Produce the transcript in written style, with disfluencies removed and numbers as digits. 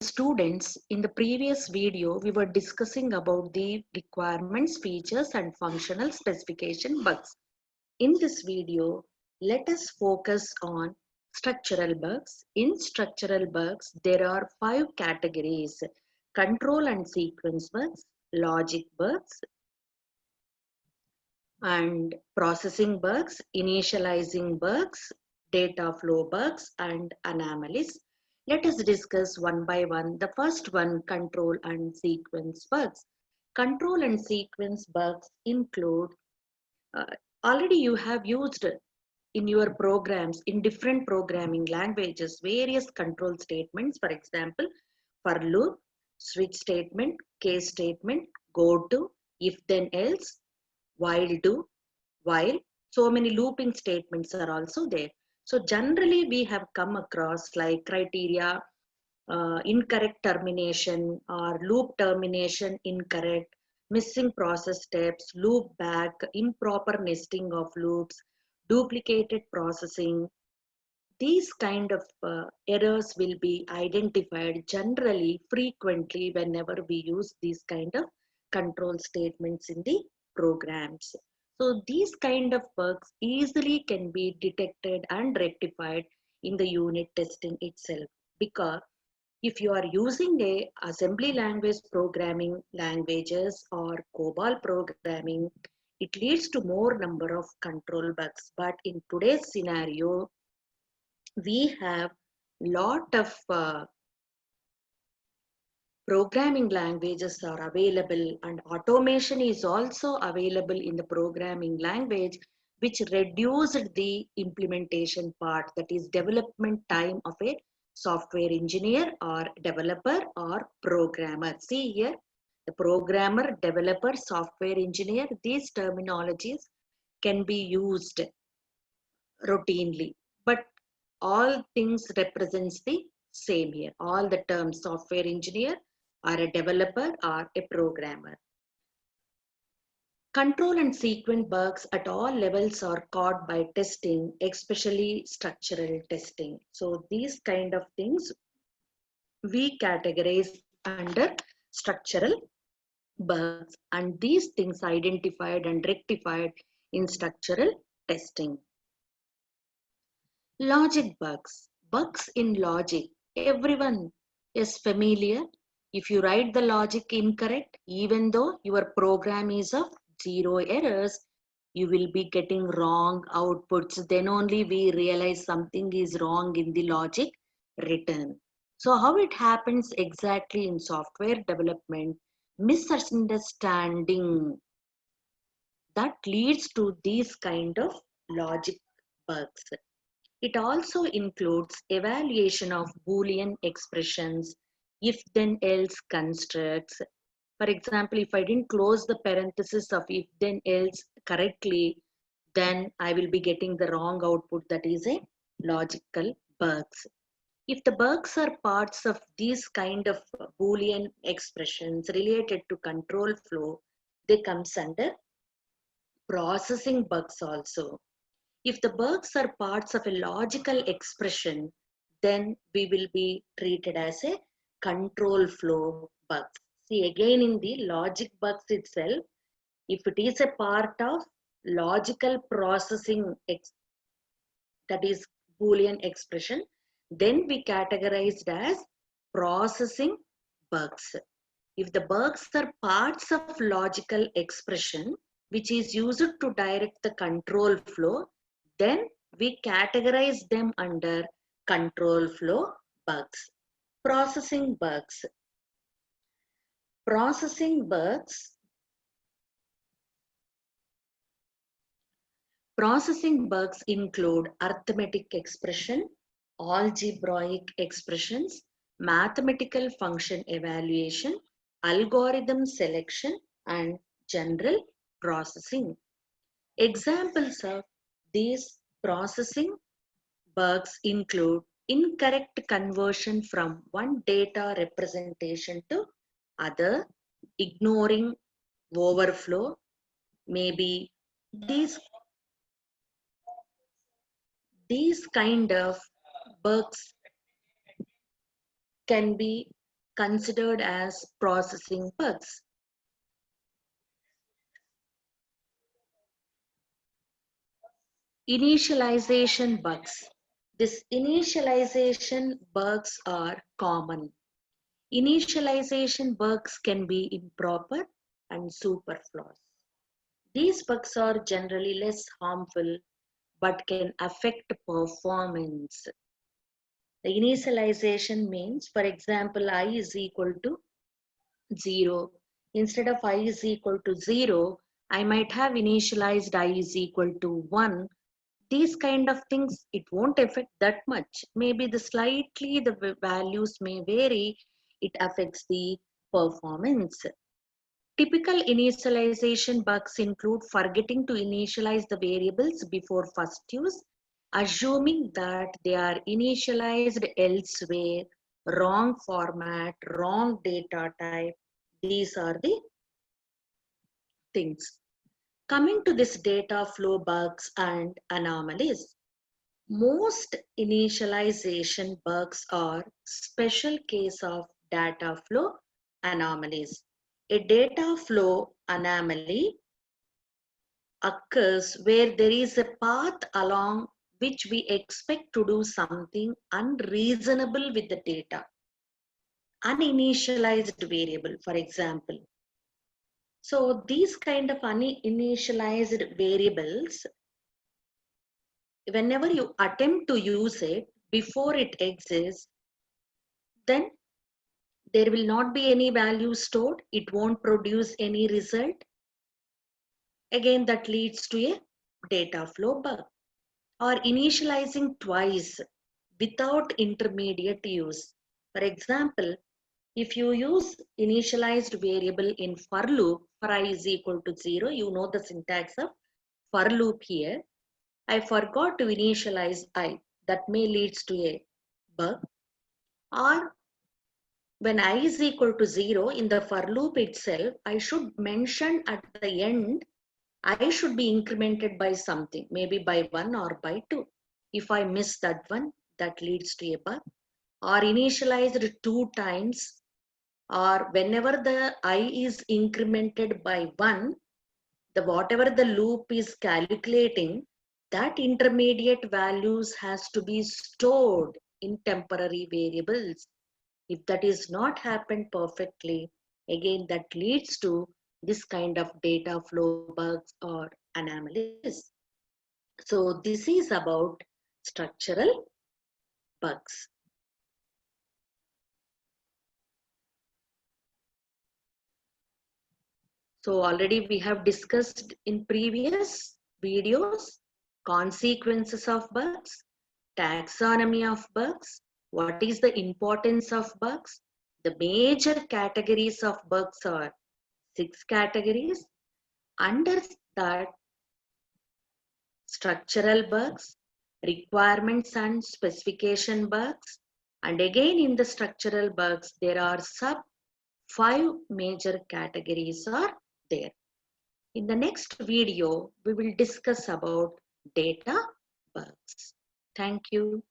Students, in the previous video, we were discussing about the requirements, features, and functional specification bugs. In this video, let us focus on structural bugs. In structural bugs, there are 5 categories: control and sequence bugs, logic bugs, and processing bugs, initializing bugs, data flow bugs, and anomalies. Let us discuss one by one. The first one, control and sequence bugs. Control and sequence bugs include, uh, already you have used in your programs, in different programming languages, various control statements. For example, for loop, switch statement, case statement, go to, if then else, while do, while. So many looping statements are also there. So generally we have come across like criteria, incorrect termination or loop termination incorrect, missing process steps, loop back, improper nesting of loops, duplicated processing. These kind of errors will be identified generally frequently whenever we use these kind of control statements in the programs. So these kind of bugs easily can be detected and rectified in the unit testing itself, because if you are using a assembly language programming languages or COBOL programming, it leads to more number of control bugs. But in today's scenario, we have lot of programming languages are available, and automation is also available in the programming language, which reduced the implementation part, that is development time of a software engineer or developer or programmer. See here, the programmer, developer, software engineer, these terminologies can be used routinely, but all things represents the same here. All the terms, software engineer or a developer or a programmer. Control and sequence bugs at all levels are caught by testing, especially structural testing. So these kind of things we categorize under structural bugs, and these things identified and rectified in structural testing. Logic bugs. Bugs in logic. Everyone is familiar. If you write the logic incorrect, even though your program is of zero errors, you will be getting wrong outputs. Then only we realize something is wrong in the logic written. So how it happens exactly in software development? Misunderstanding that leads to these kind of logic bugs. It also includes evaluation of Boolean expressions, if then else constructs. For example, if I didn't close the parenthesis of if then else correctly, then I will be getting the wrong output. That is a logical bugs. If the bugs are parts of these kind of Boolean expressions related to control flow, they comes under processing bugs also. If the bugs are parts of a logical expression, then we will be treated as a control flow bugs. See, again in the logic bugs itself, if it is a part of logical processing, that is Boolean expression, then we categorized as processing bugs. If the bugs are parts of logical expression, which is used to direct the control flow, then we categorize them under control flow bugs. Processing bugs. Processing bugs. Processing bugs include arithmetic expression, algebraic expressions, mathematical function evaluation, algorithm selection, and general processing. Examples of these processing bugs include incorrect conversion from one data representation to other, ignoring overflow, maybe these kind of bugs can be considered as processing bugs. Initialization bugs. These initialization bugs are common. Initialization bugs can be improper and superfluous. These bugs are generally less harmful but can affect performance. The initialization means, for example, I is equal to 0. Instead of I is equal to 0, I might have initialized I is equal to 1. These kind of things, it won't affect that much. Maybe the values may vary. It affects the performance. Typical initialization bugs include forgetting to initialize the variables before first use, assuming that they are initialized elsewhere, wrong format, wrong data type. These are the things. Coming to this data flow bugs and anomalies. Most initialization bugs are special case of data flow anomalies. A data flow anomaly occurs where there is a path along which we expect to do something unreasonable with the data. Uninitialized variable, for example. So these kind of uninitialized variables, whenever you attempt to use it before it exists, then there will not be any value stored. It won't produce any result. Again, that leads to a data flow bug. Or initializing twice without intermediate use. For example, if you use initialized variable in for loop, for I is equal to 0, you know the syntax of for loop here. I forgot to initialize I. That may leads to a bug. Or when I is equal to 0 in the for loop itself, I should mention at the end, I should be incremented by something, maybe by 1 or by 2. If I miss that one, that leads to a bug. Or initialized 2 times, or whenever the I is incremented by 1, the whatever the loop is calculating, that intermediate values has to be stored in temporary variables. If that is not happened perfectly, again that leads to this kind of data flow bugs or anomalies. So this is about structural bugs. So already we have discussed in previous videos consequences of bugs, taxonomy of bugs, what is the importance of bugs. The major categories of bugs are 6 categories. Under that, structural bugs, requirements and specification bugs, and again in the structural bugs there are sub 5 major categories are there. In the next video we will discuss about data bugs. Thank you.